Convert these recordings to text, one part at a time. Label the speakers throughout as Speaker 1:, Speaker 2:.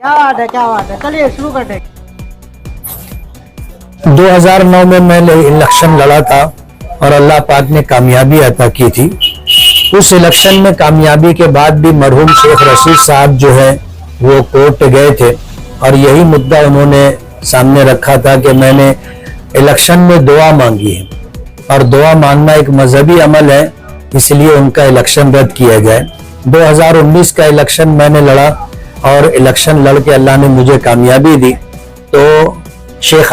Speaker 1: क्या बात है, क्या बात है। चलिए शुरू करते हैं।
Speaker 2: 2009 में मैंने इलेक्शन लड़ा था और अल्लाह पाक ने कामयाबी अता की थी। उस इलेक्शन में कामयाबी के बाद भी मरहूम शेख रशीद साहब जो है वो कोर्ट गए थे और यही मुद्दा उन्होंने सामने रखा था कि मैंने इलेक्शन में दुआ मांगी है और दुआ मांगना एक मजहबी अमल है, इसलिए उनका इलेक्शन रद्द किया जाए। 2019 का इलेक्शन मैंने लड़ा और इलेक्शन लड़ के अल्लाह ने मुझे कामयाबी दी। तो शेख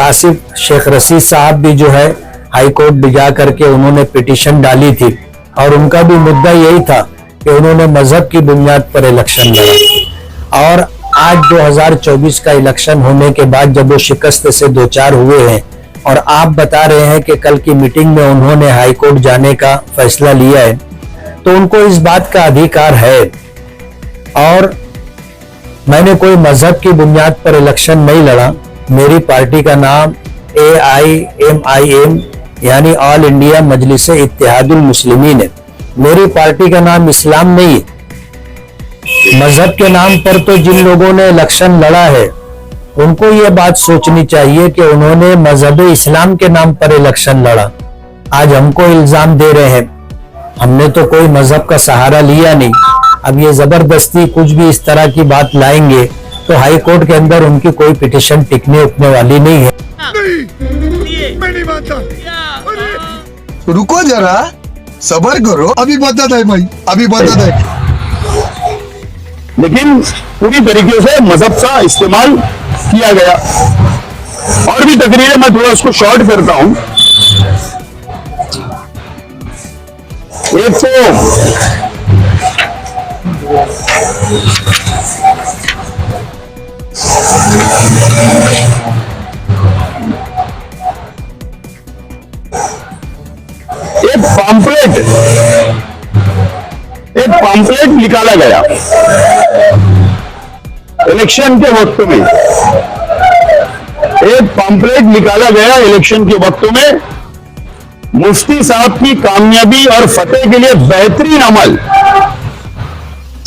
Speaker 2: रशीद साहब भी जो है हाई कोर्ट भी जा करके उन्होंने पिटीशन डाली थी और उनका भी मुद्दा यही था कि उन्होंने मजहब की बुनियाद पर इलेक्शन लड़ा। और आज 2024 का इलेक्शन होने के बाद जब वो शिकस्त से दो चार हुए हैं और आप बता रहे हैं कि कल की मीटिंग में उन्होंने हाई कोर्ट जाने का फैसला लिया है, तो उनको इस बात का अधिकार है। और मैंने कोई मजहब की बुनियाद पर इलेक्शन नहीं लड़ा। मेरी पार्टी का नाम AIMIM यानी ऑल इंडिया मजलिस इत्तेहादुल मुस्लिमीन है। मेरी पार्टी का नाम इस्लाम नहीं। मजहब के नाम पर तो जिन लोगों ने इलेक्शन लड़ा है उनको ये बात सोचनी चाहिए कि उन्होंने मजहब इस्लाम के नाम पर इलेक्शन लड़ा। आज हमको इल्जाम दे रहे हैं, हमने तो कोई मजहब का सहारा लिया नहीं। अब ये जबरदस्ती कुछ भी इस तरह की बात लाएंगे तो हाई कोर्ट के अंदर उनकी कोई पिटीशन टिकने उठने वाली नहीं है।
Speaker 3: नहीं, मैं नहीं मानता। रुको जरा, सबर करो, अभी बताता है भाई, अभी बताता है।
Speaker 4: लेकिन पूरी तरीके से मजहब का इस्तेमाल किया गया। और भी तकरीरें मैं थोड़ा उसको शॉर्ट करता हूं। एक तो एक पॉम्पलेट निकाला गया इलेक्शन के वक्त में। एक पॉम्पलेट निकाला गया इलेक्शन के वक्त में, मुफ्ती साहब की कामयाबी और फतेह के लिए बेहतरीन अमल।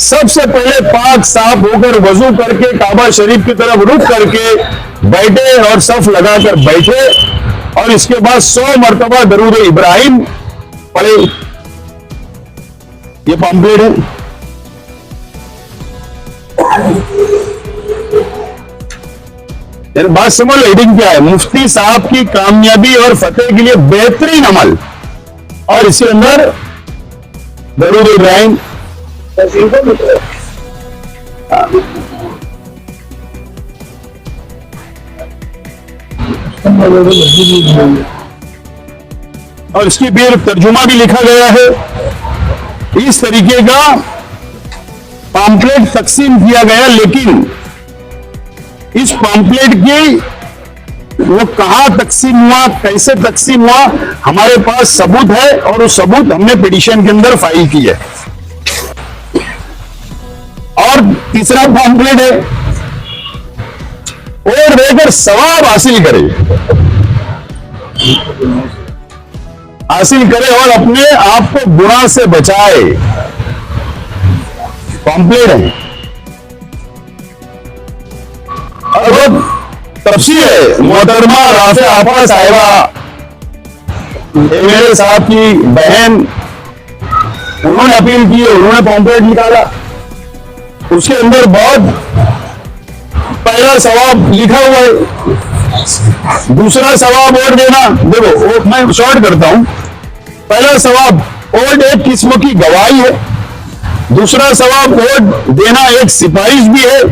Speaker 4: सबसे पहले पाक साफ होकर वजू करके काबा शरीफ की तरफ रुख करके बैठे और सफ लगाकर बैठे और इसके बाद 100 मरतबा दरूद इब्राहिम पढ़े। ये पॉम्पलेट है। बात समझ लो, हेडिंग क्या है? मुफ्ती साहब की कामयाबी और फतेह के लिए बेहतरीन अमल, और इसके अंदर दरूद इब्राहिम। और इसकी भी तर्जुमा भी लिखा गया है। इस तरीके का पॉम्पलेट तकसीम किया गया, लेकिन इस पॉम्पलेट की वो कहां तकसीम हुआ, कैसे तकसीम हुआ, हमारे पास सबूत है और उस सबूत हमने पिटीशन के अंदर फाइल की है। और तीसरा पॉम्पलेट है, और देकर सवाब हासिल करे और अपने आप को गुनाह से बचाए। पॉम्पलेट है और तफसील है। मोहतरमा राफे आपा साहिबा, मेरे साहब की बहन, उन्होंने अपील की, उन्होंने पॉम्पलेट निकाला। उसके अंदर बहुत पहला सवाब लिखा हुआ है। दूसरा सवाब और देना, देखो मैं शॉर्ट करता हूं। पहला सवाब और एक किस्म की गवाही है। दूसरा सवाब और देना एक सिफारिश भी है।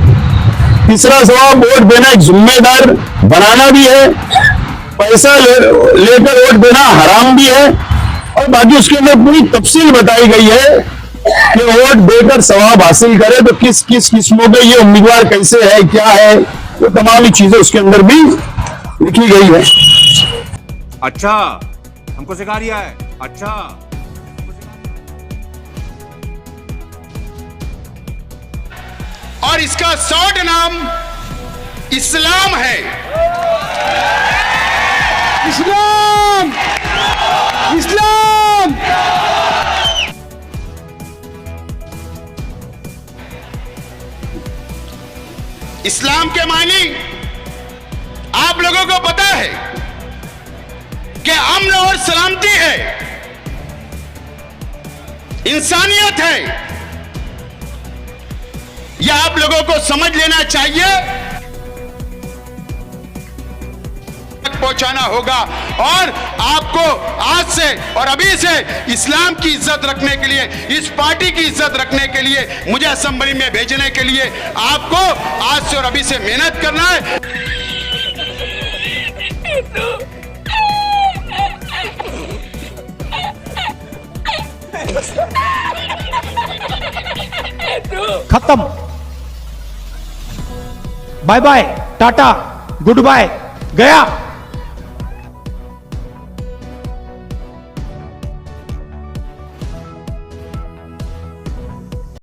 Speaker 4: तीसरा सवाब वोट देना एक जिम्मेदार बनाना भी है। पैसा लेकर वोट देना हराम भी है। और बाकी उसके अंदर पूरी तफसील बताई गई है कि वोट देकर सवाब हासिल करे तो किस किस किस्मों के ये उम्मीदवार कैसे है, क्या है, वो तमाम चीजें उसके अंदर भी लिखी गई है।
Speaker 5: अच्छा, हमको सिखा दिया है। अच्छा,
Speaker 6: और इसका शॉर्ट नाम इस्लाम है। इस्लाम, इस्लाम। इस्लाम के मानी आप लोगों को पता है कि अमन और सलामती है, इंसानियत है। यह आप लोगों को समझ लेना चाहिए, पहुंचाना होगा। और आपको आज से और अभी से इस्लाम की इज्जत रखने के लिए, इस पार्टी की इज्जत रखने के लिए, मुझे असेंबली में भेजने के लिए आपको आज से और अभी से मेहनत करना है।
Speaker 7: खत्म, bye bye, tata, good bye, गया।